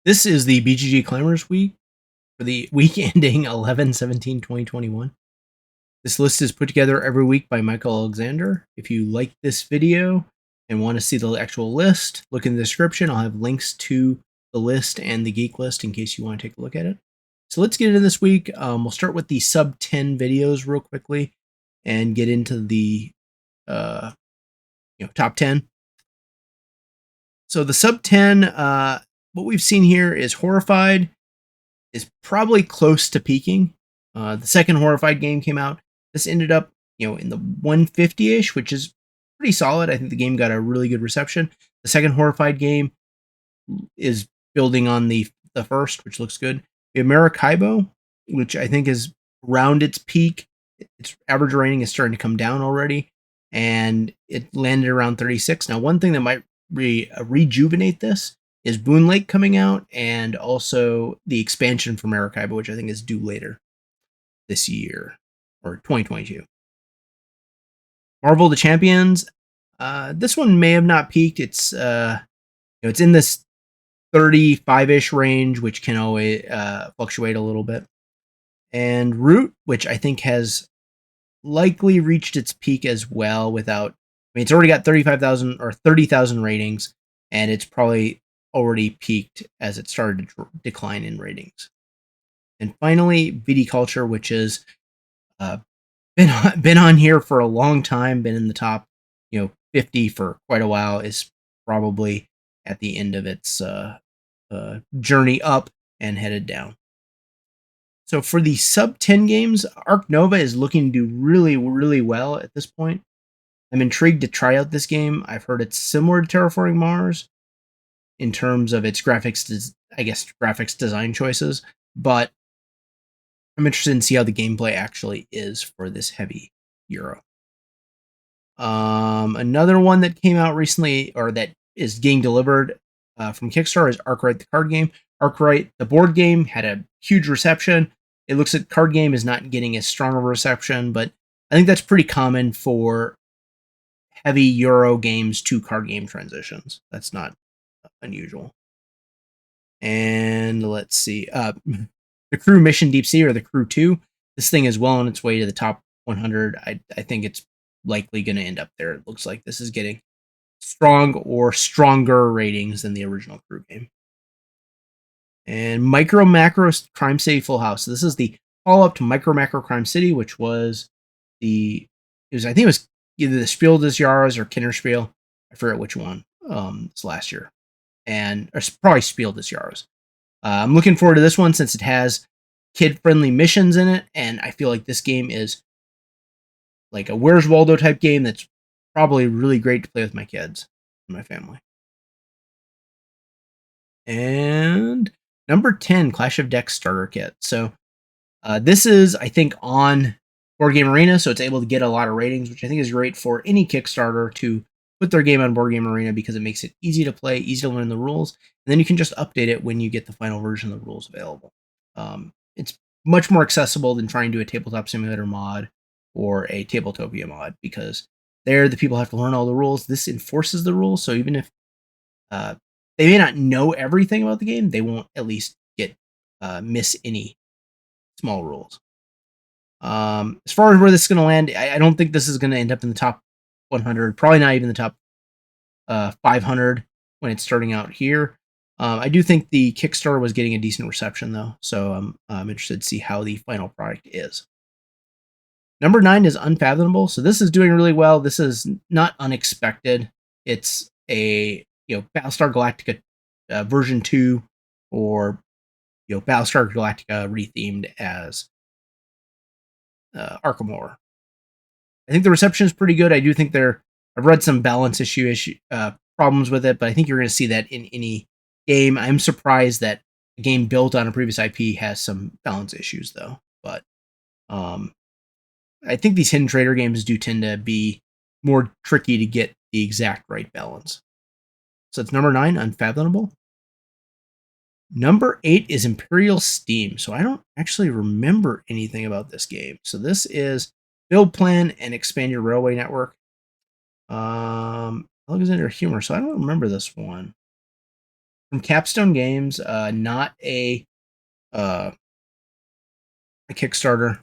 This is the BGG Climbers week for the week ending 11/17/2021. This list is put together every week by Michael Alexander. If you like this video and want to see the actual list, look in the description. I'll have links to the list and the Geeklist in case you want to take a look at it. So let's get into this week. We'll start with the sub 10 videos real quickly and get into the top 10. So the sub 10, what we've seen here is Horrified is probably close to peaking. The second Horrified game came out. This ended up, in the 150-ish, which is pretty solid. I think the game got a really good reception. The second Horrified game is building on the first, which looks good. We have Maracaibo, which I think is around its peak. Its average rating is starting to come down already, and it landed around 36. Now, one thing that might rejuvenate this is Boon Lake coming out, and also the expansion for Maracaibo, which I think is due later this year, or 2022. Marvel the Champions. This one may have not peaked. It's it's in this 35-ish range, which can always fluctuate a little bit. And Root, which I think has likely reached its peak as well without, it's already got 35,000 or 30,000 ratings, and it's probably already peaked as it started to decline in ratings. And finally, Viticulture, which has been on here for a long time, been in the top 50 for quite a while, is probably at the end of its journey up and headed down. So for the sub 10 games, Ark Nova is looking to do really, really well at this point. I'm intrigued to try out this game. I've heard it's similar to Terraforming Mars in terms of its graphics design choices, but I'm interested in see how the gameplay actually is for this heavy Euro. Another one that came out recently, or that is getting delivered from Kickstarter, is Arkwright the card game. Arkwright, the board game, had a huge reception. It looks like card game is not getting as strong of a reception, but I think that's pretty common for heavy Euro games to card game transitions. That's not unusual. And let's see. The Crew Mission Deep Sea, or the Crew 2. This thing is well on its way to the top 100. I think it's likely going to end up there. It looks like this is getting strong or stronger ratings than the original Crew game. And Micro Macro Crime City Full House. So this is the follow-up to Micro Macro Crime City, which was I think it was either the Spiel des Jahres or Kinderspiel. I forget which one. It's last year. And it's probably Spiel des Jahres. I'm looking forward to this one since it has kid-friendly missions in it, and I feel like this game is like a Where's Waldo type game that's probably really great to play with my kids and my family. And number 10, Clash of Decks Starter Kit. So this is, I think, on Board Game Arena, so it's able to get a lot of ratings, which I think is great for any Kickstarter to put their game on Board Game Arena because it makes it easy to play, easy to learn the rules, and then you can just update it when you get the final version of the rules available. It's much more accessible than trying to do a Tabletop Simulator mod or a Tabletopia mod, because there the people have to learn all the rules. This enforces the rules, so even if they may not know everything about the game, they won't at least get miss any small rules. As far as where this is going to land, I don't think this is going to end up in the top 100, probably not even the top 500 when it's starting out here. I do think the Kickstarter was getting a decent reception, though, so I'm interested to see how the final product is. Number 9 is Unfathomable. So this is doing really well. This is not unexpected. It's a Battlestar Galactica version 2, or Battlestar Galactica rethemed as Arkham Horror. I think the reception is pretty good. I do think I've read some balance issue problems with it, but I think you're going to see that in any game. I'm surprised that a game built on a previous IP has some balance issues, though. But I think these hidden trader games do tend to be more tricky to get the exact right balance. So it's number 9, Unfathomable. Number 8 is Imperial Steam. So I don't actually remember anything about this game. So this is build, plan, and expand your railway network. Alexander Humor. So I don't remember this one. from Capstone Games, not a Kickstarter.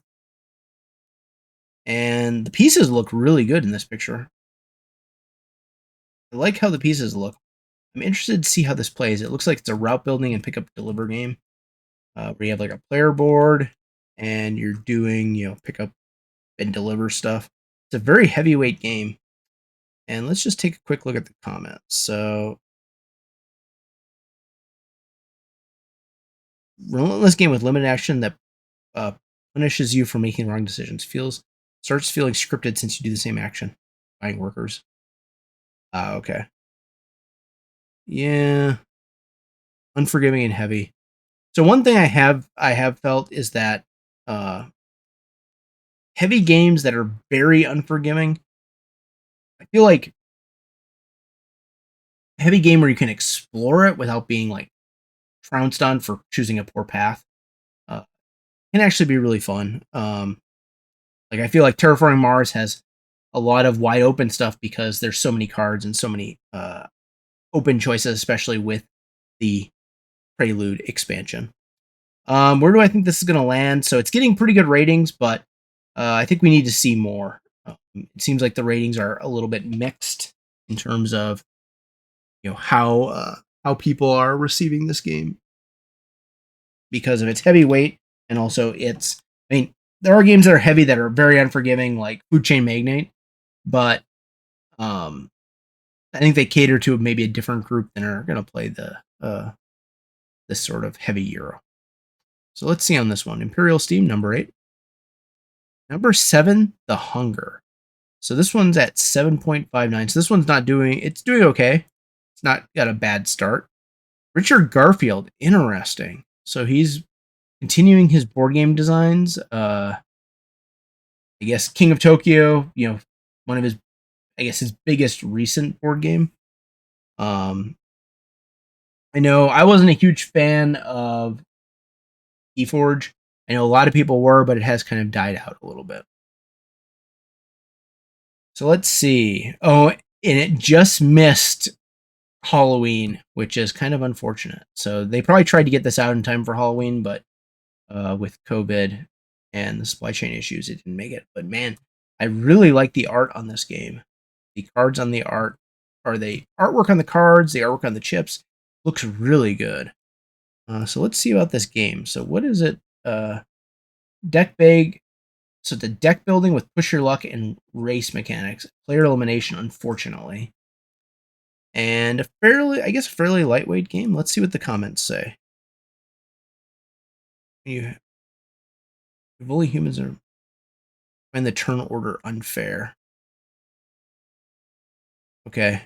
And the pieces look really good in this picture. I like how the pieces look. I'm interested to see how this plays. It looks like it's a route building and pick up deliver game, where you have like a player board and you're doing, pick up and deliver stuff. It's a very heavyweight game. And let's just take a quick look at the comments. So, relentless game with limited action that punishes you for making wrong decisions. Starts feeling scripted since you do the same action. Buying workers. Okay. Yeah. Unforgiving and heavy. So one thing I have felt is that heavy games that are very unforgiving, I feel like a heavy game where you can explore it without being like trounced on for choosing a poor path uh, can actually be really fun. Like I feel like Terraforming Mars has a lot of wide open stuff because there's so many cards and so many open choices, especially with the Prelude expansion. Where do I think this is going to land? So it's getting pretty good ratings, but I think we need to see more. It seems like the ratings are a little bit mixed in terms of how people are receiving this game because of its heavy weight and also its. I mean, there are games that are heavy that are very unforgiving, like Food Chain Magnate, but I think they cater to maybe a different group than are going to play this sort of heavy Euro. So let's see on this one. Imperial Steam, number 8. Number 7, The Hunger. So this one's at 7.59. So this one's it's doing okay. It's not got a bad start. Richard Garfield, interesting. So he's continuing his board game designs. I guess King of Tokyo, one of his biggest recent board game. I know I wasn't a huge fan of Keyforge. I know a lot of people were, but it has kind of died out a little bit. So let's see. Oh, and it just missed Halloween, which is kind of unfortunate. So they probably tried to get this out in time for Halloween, but with COVID and the supply chain issues, it didn't make it. But man, I really like the art on this game. The cards on the art, or the artwork on the cards, the artwork on the chips, looks really good. So let's see about this game. So what is it? Deck bag. So the deck building with push your luck and race mechanics. Player elimination, unfortunately. And a fairly lightweight game. Let's see what the comments say. If only humans are find the turn order unfair. Okay.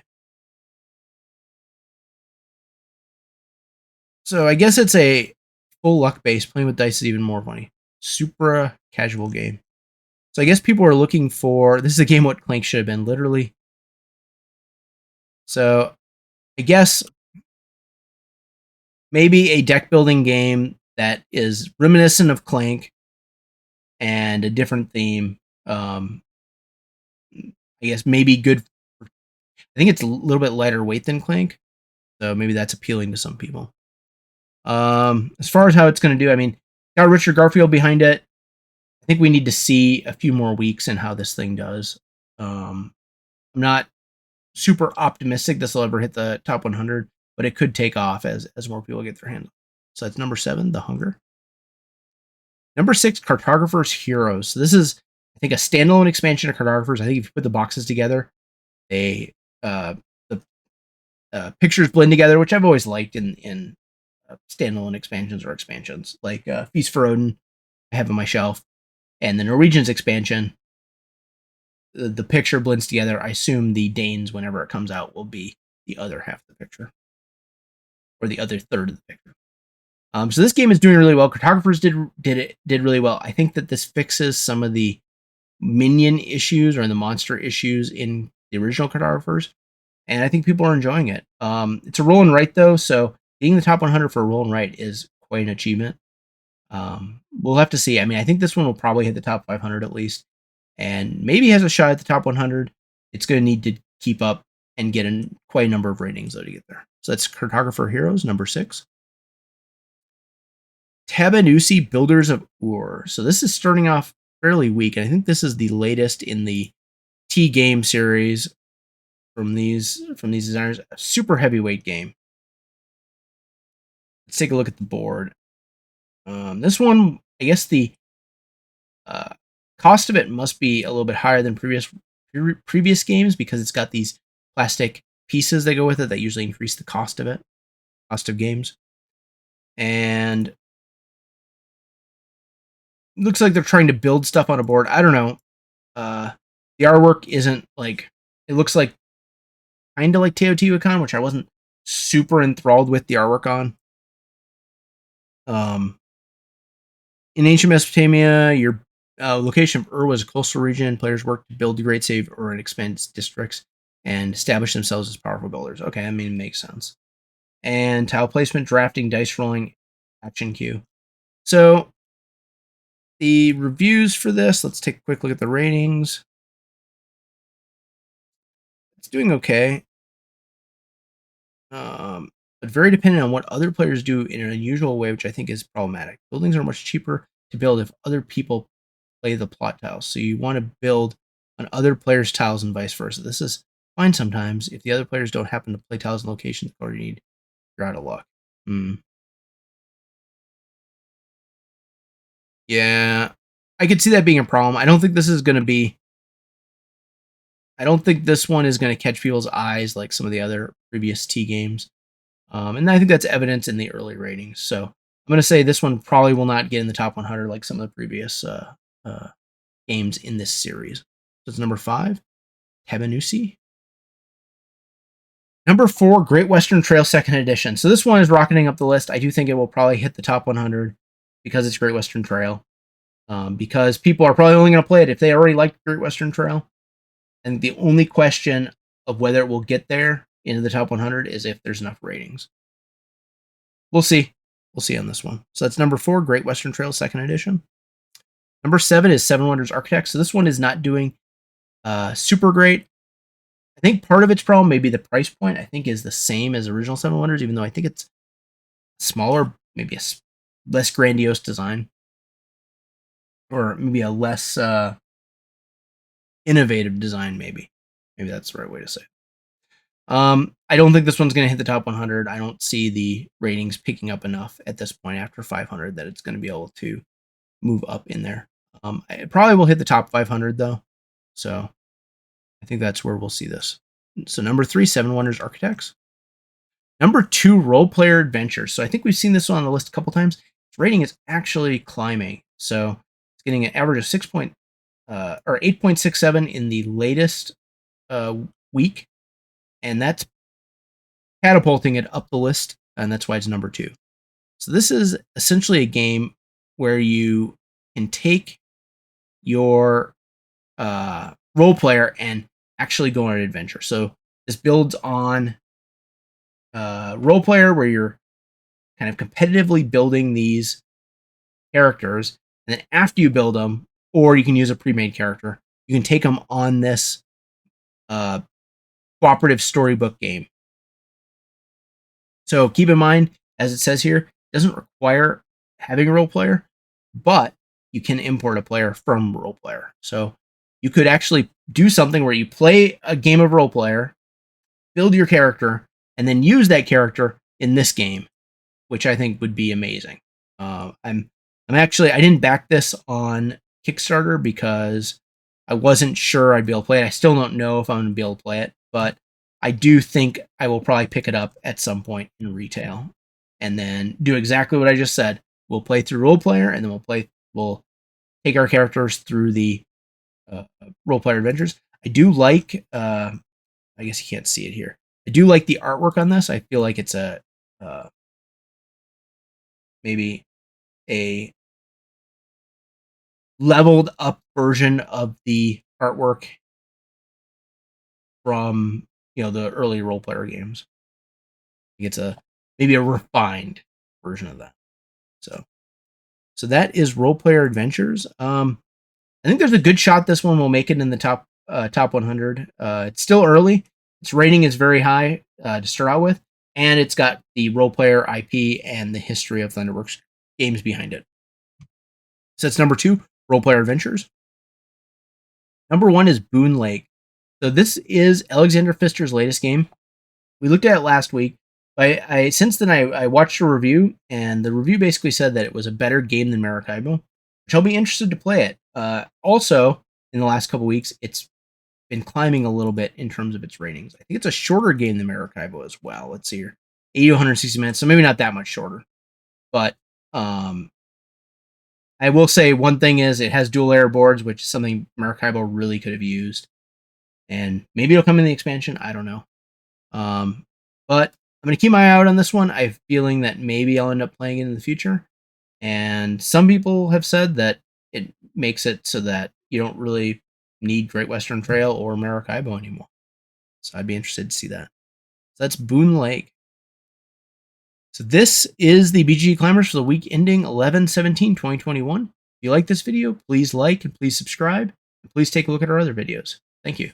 So I guess it's a full luck base. Playing with dice is even more funny. Super casual game. So I guess people are looking for... This is a game what Clank should have been, literally. So I guess maybe a deck building game that is reminiscent of Clank and a different theme. I guess maybe good. I think it's a little bit lighter weight than Clank, so maybe that's appealing to some people. As far as how it's going to do, I mean, got Richard Garfield behind it. I think we need to see a few more weeks in how this thing does. I'm not super optimistic this will ever hit the top 100, but it could take off as more people get their hands on it. So that's number 7, The Hunger. Number 6, Cartographer's Heroes. So this is, I think, a standalone expansion of Cartographers. I think if you put the boxes together, the pictures blend together, which I've always liked in standalone expansions or expansions. Like Feast for Odin, I have on my shelf. And the Norwegians expansion, the picture blends together. I assume the Danes, whenever it comes out, will be the other half of the picture. Or the other third of the picture. So this game is doing really well. Cartographers did really well. I think that this fixes some of the minion issues or the monster issues in the original Cartographers, and I think people are enjoying it. It's a roll and write though, so getting the top 100 for a roll and write is quite an achievement. We'll have to see. I mean, I think this one will probably hit the top 500 at least, and maybe has a shot at the top 100. It's going to need to keep up and get quite a number of ratings though to get there. So that's Cartographer Heroes, number 6. Tabanusi Builders of Ur. So this is starting off fairly weak. And I think this is the latest in the T game series from these designers. A super heavyweight game. Let's take a look at the board. This one, I guess the cost of it must be a little bit higher than previous games because it's got these plastic pieces that go with it that usually increase the cost of games. And it looks like they're trying to build stuff on a board. I don't know. The artwork isn't like, it looks like kind of like Teotihuacan, which I wasn't super enthralled with the artwork on. In ancient Mesopotamia, your location of Ur was a coastal region. Players worked to build the Great Save Ur and expand its districts and establish themselves as powerful builders. Okay, I mean, it makes sense. And tile placement, drafting, dice rolling, action queue. So the reviews for this, let's take a quick look at the ratings. It's doing okay. But very dependent on what other players do in an unusual way, which I think is problematic. Buildings are much cheaper to build if other people play the plot tiles. So you want to build on other players' tiles and vice versa. This is fine sometimes. If the other players don't happen to play tiles and locations the color you need, you're out of luck. Yeah, I could see that being a problem. I don't think this one is going to catch people's eyes like some of the other previous T games. And I think that's evidence in the early ratings. So I'm going to say this one probably will not get in the top 100 like some of the previous games in this series. So it's number 5, Tabanusi. Number 4, Great Western Trail 2nd Edition. So this one is rocketing up the list. I do think it will probably hit the top 100 because it's Great Western Trail. Because people are probably only going to play it if they already like Great Western Trail. And the only question of whether it will get there into the top 100 is if there's enough ratings. We'll see. We'll see on this one. So that's number 4, Great Western Trail 2nd Edition. Number 7 is Seven Wonders Architects. So this one is not doing super great. I think part of its problem, maybe the price point, I think is the same as original Seven Wonders, even though I think it's smaller, maybe a less grandiose design. Or maybe a less innovative design, maybe. Maybe that's the right way to say it. I don't think this one's going to hit the top 100. I don't see the ratings picking up enough at this point after 500 that it's going to be able to move up in there. It probably will hit the top 500 though. So I think that's where we'll see this. So number 3, Seven Wonders Architects. Number 2, Role Player Adventures. So I think we've seen this one on the list a couple times. Its rating is actually climbing. So it's getting an average of 8.67 in the latest week. And that's catapulting it up the list, and that's why it's number 2. So this is essentially a game where you can take your role player and actually go on an adventure. So this builds on role player where you're kind of competitively building these characters, and then after you build them, or you can use a pre-made character, you can take them on this cooperative storybook game. So keep in mind, as it says here, it doesn't require having a role player, but you can import a player from role player. So you could actually do something where you play a game of role player, build your character, and then use that character in this game, which I think would be amazing. I didn't back this on Kickstarter because I wasn't sure I'd be able to play it. I still don't know if I'm going to be able to play it, but I do think I will probably pick it up at some point in retail and then do exactly what I just said. We'll play through role player, and then we'll take our characters through the role player adventures. I do like, I guess you can't see it here. I do like the artwork on this. I feel like it's a maybe a leveled up version of the artwork from the early role player games. It's maybe a refined version of that. So that is Role Player Adventures. I think there's a good shot this one will make it in the top 100. It's still early. Its rating is very high to start out with. and it's got the role player IP and the history of Thunderworks games behind it. So that's number 2, role player adventures. Number 1 is Boon Lake. So this is Alexander Pfister's latest game. We looked at it last week. Since then I watched a review, and the review basically said that it was a better game than Maracaibo, which I'll be interested to play it. Also, in the last couple weeks, it's been climbing a little bit in terms of its ratings. I think it's a shorter game than Maracaibo as well. Let's see here, 80 to 160 minutes, so maybe not that much shorter. But I will say one thing is it has dual layer boards, which is something Maracaibo really could have used. And maybe it'll come in the expansion. I don't know. But I'm going to keep my eye out on this one. I have a feeling that maybe I'll end up playing it in the future. And some people have said that it makes it so that you don't really need Great Western Trail or Maracaibo anymore. So I'd be interested to see that. So that's Boon Lake. So this is the BGG Climbers for the week ending 11/17/2021. If you like this video, please like and please subscribe. And please take a look at our other videos. Thank you.